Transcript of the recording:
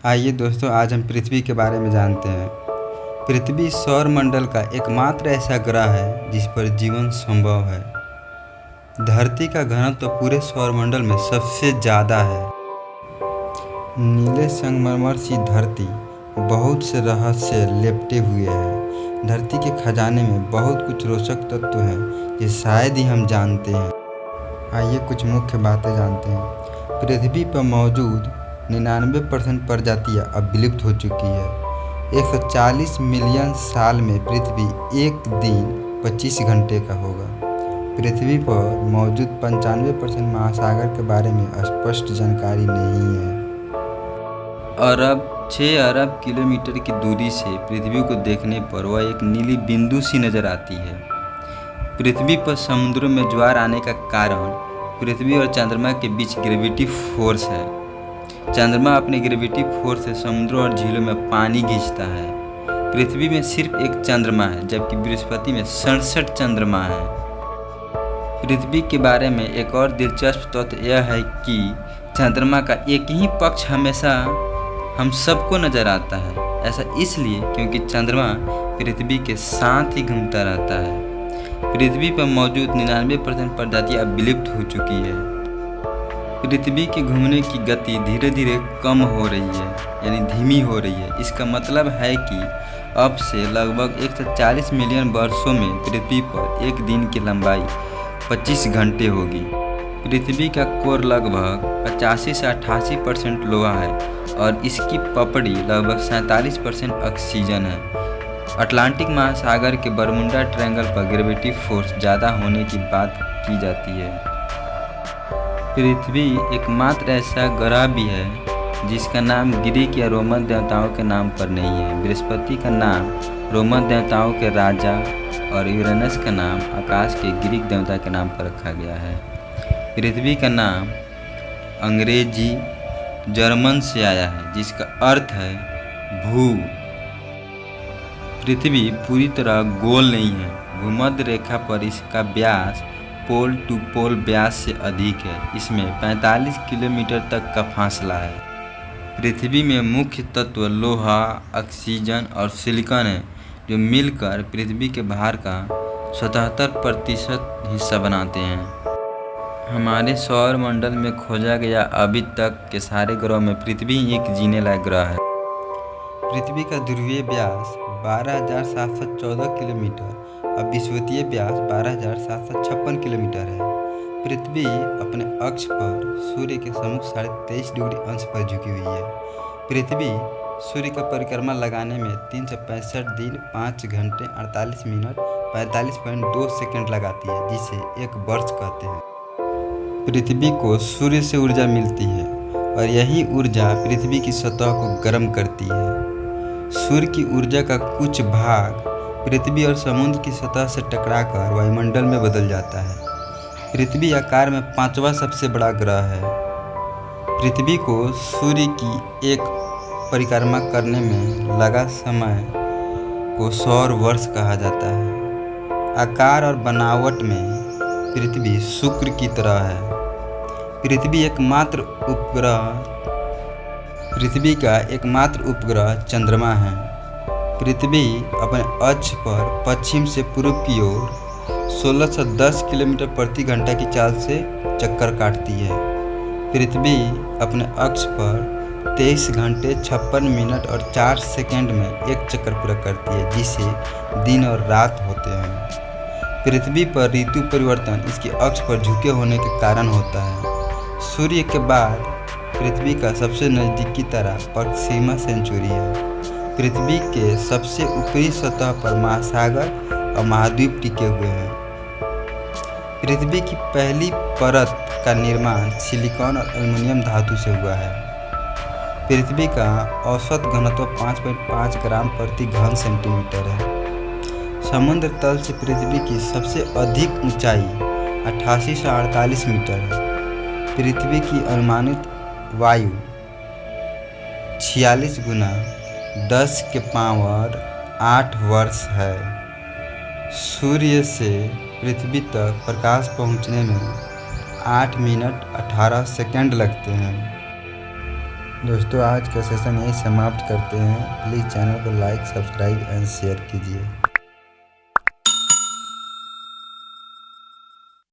आइए दोस्तों, आज हम पृथ्वी के बारे में जानते हैं। पृथ्वी सौर मंडल का एकमात्र ऐसा ग्रह है जिस पर जीवन संभव है। धरती का घनत्व तो पूरे सौरमंडल में सबसे ज़्यादा है। नीले संगमरमर सी धरती बहुत से रहस्य लेपटे हुए है। धरती के खजाने में बहुत कुछ रोचक तत्व हैं जो शायद ही हम जानते हैं। आइए कुछ मुख्य बातें जानते हैं। पृथ्वी पर मौजूद 99% प्रजातियाँ अब विलुप्त हो चुकी है। 140 मिलियन साल में पृथ्वी एक दिन 25 घंटे का होगा। पृथ्वी पर मौजूद 95% महासागर के बारे में स्पष्ट जानकारी नहीं है। 6 अरब किलोमीटर की दूरी से पृथ्वी को देखने पर वह एक नीली बिंदु सी नजर आती है। पृथ्वी पर समुद्रों में ज्वार आने का कारण पृथ्वी और चंद्रमा के बीच ग्रेविटी फोर्स है। चंद्रमा अपने ग्रेविटी फोर्स से समुद्रों और झीलों में पानी खींचता है। पृथ्वी में सिर्फ एक चंद्रमा है, जबकि बृहस्पति में 67 चंद्रमा है। पृथ्वी के बारे में एक और दिलचस्प तथ्य यह है कि चंद्रमा का एक ही पक्ष हमेशा हम सबको नजर आता है। ऐसा इसलिए क्योंकि चंद्रमा पृथ्वी के साथ ही घूमता रहता है। पृथ्वी पर मौजूद 99% प्रजातियां अब विलुप्त हो चुकी है। पृथ्वी की घूमने की गति धीरे धीरे कम हो रही है, यानी धीमी हो रही है। इसका मतलब है कि अब से लगभग 140 मिलियन वर्षों में पृथ्वी पर एक दिन की लंबाई 25 घंटे होगी। पृथ्वी का कोर लगभग 85 से 88% लोहा है और इसकी पपड़ी लगभग 47% ऑक्सीजन है। अटलांटिक महासागर के बरमुंडा ट्रायंगल पर ग्रेविटी फोर्स ज़्यादा होने की बात की जाती है। पृथ्वी एकमात्र ऐसा ग्रह भी है जिसका नाम ग्रीक या रोमन देवताओं के नाम पर नहीं है। बृहस्पति का नाम रोमन देवताओं के राजा और यूरेनस का नाम आकाश के ग्रीक देवता के नाम पर रखा गया है। पृथ्वी का नाम अंग्रेजी जर्मन से आया है जिसका अर्थ है भू। पृथ्वी पूरी तरह गोल नहीं है। भूमध्य रेखा पर इसका व्यास पोल टू पोल व्यास से अधिक है। इसमें 45 किलोमीटर तक का फासला है। पृथ्वी में मुख्य तत्व लोहा, ऑक्सीजन और सिलिकॉन है, जो मिलकर पृथ्वी के भार का 77% हिस्सा बनाते हैं। हमारे सौर मंडल में खोजा गया अभी तक के सारे ग्रहों में पृथ्वी एक जीने लायक ग्रह है। पृथ्वी का ध्रुवीय व्यास 12,714 किलोमीटर और विषुवतीय व्यास 12,756 किलोमीटर है। पृथ्वी अपने अक्ष पर सूर्य के सम्मुख 23.5 डिग्री अंश पर झुकी हुई है। पृथ्वी सूर्य का परिक्रमा लगाने में 365 दिन 5 घंटे 48 मिनट 45.2 सेकंड लगाती है, जिसे एक वर्ष कहते हैं। पृथ्वी को सूर्य से ऊर्जा मिलती है और यही ऊर्जा पृथ्वी की सतह को गर्म करती है। सूर्य की ऊर्जा का कुछ भाग पृथ्वी और समुद्र की सतह से टकराकर वायुमंडल में बदल जाता है। पृथ्वी आकार में 5वां सबसे बड़ा ग्रह है। पृथ्वी को सूर्य की एक परिक्रमा करने में लगा समय को सौर वर्ष कहा जाता है। आकार और बनावट में पृथ्वी शुक्र की तरह है। पृथ्वी का एकमात्र उपग्रह चंद्रमा है। पृथ्वी अपने अक्ष पर पश्चिम से पूर्व की ओर 1610 किलोमीटर प्रति घंटा की चाल से चक्कर काटती है। पृथ्वी अपने अक्ष पर 23 घंटे 56 मिनट और 4 सेकंड में एक चक्कर पूरा करती है, जिसे दिन और रात होते हैं। पृथ्वी पर ऋतु परिवर्तन इसके अक्ष पर झुके होने के कारण होता है। सूर्य के बाद पृथ्वी का सबसे नज़दीकी तारा प्रॉक्सिमा सेंचुरी है। पृथ्वी के सबसे ऊपरी सतह पर महासागर और महाद्वीप टिके हुए हैं। पृथ्वी की पहली परत का निर्माण सिलिकॉन और एल्युमिनियम धातु से हुआ है। पृथ्वी का औसत घनत्व 5.5 ग्राम प्रति घन सेंटीमीटर है। समुद्र तल से पृथ्वी की सबसे अधिक ऊंचाई 88 से 48 मीटर है। पृथ्वी की अनुमानित वायु 46 गुना 10 के पावर 8 वर्ष है। सूर्य से पृथ्वी तक प्रकाश पहुंचने में 8 मिनट 18 सेकंड लगते हैं। दोस्तों आज का सेशन यही समाप्त करते हैं। प्लीज़ चैनल को लाइक, सब्सक्राइब एंड शेयर कीजिए।